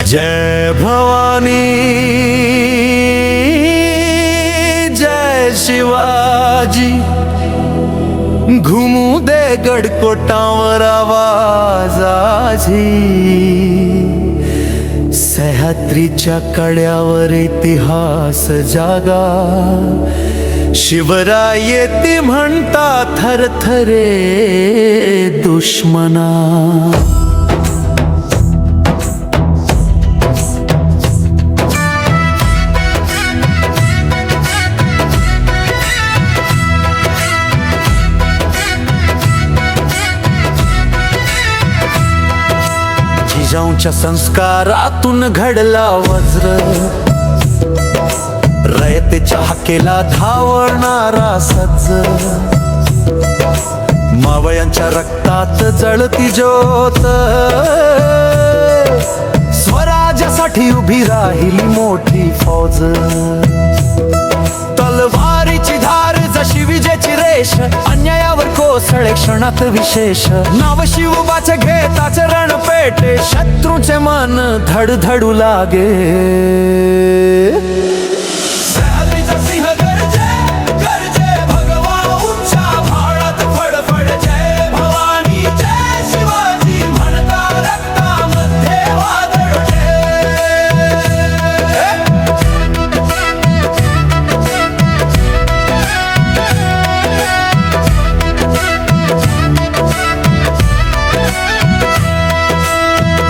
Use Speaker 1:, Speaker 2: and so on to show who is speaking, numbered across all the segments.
Speaker 1: जय भवानी जय शिवाजी, घुमू दे गडकोटावर आवाजाची। सह्याद्रीच्या कड्यावर इतिहास जागा, शिवराय येती म्हणता थरथरे दुश्मना। जिजाऊंच्या संस्कारातून घडला वज्र, रयतेच्या हाकेला धावणारा सज्ज। मावळ्यांच्या रक्तात जळती ज्योत, स्वराज्यासाठी उभी राहिली मोठी फौज। तलवारीची धार जशी विजेची रेष, अन्यायावर कोसळे क्षणात विशेष। नाव शिवबाचे घेताच रण पेटे, शत्रूचे मन धडधडू लागे।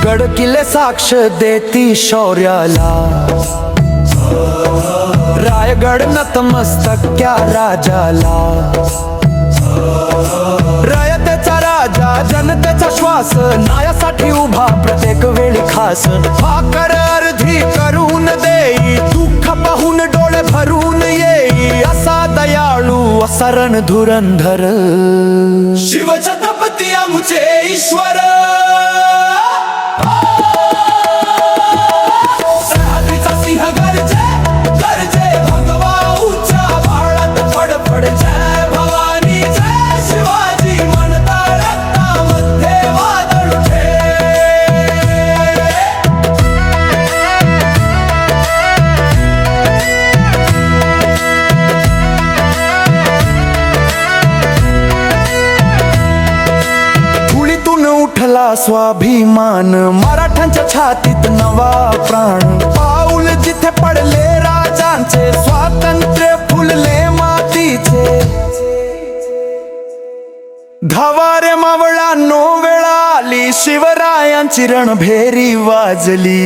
Speaker 1: गड किल्ले साक्ष देती शौर्याला, रायगड नतमस्तक्या राजाला। रयतेचा राजा जनतेचा श्वास, न्यायासाठी उभा प्रत्येक वेळी खास। भाकर अर्धी करून देई, दुःख पाहून डोळे भरून येई। असा दयाळू असा रणधुरंधर, शिवछत्रपती आमचे ईश्वर। उठला स्वाभिमान, मराठ्यांच्या छातीत नवा प्राण। पाऊल जिथे पडले राजांचे, स्वातंत्र्य फुलले मातीचे। धावा रे मावळांनो वेळ आली, शिवरायांची रणभेरी वाजली।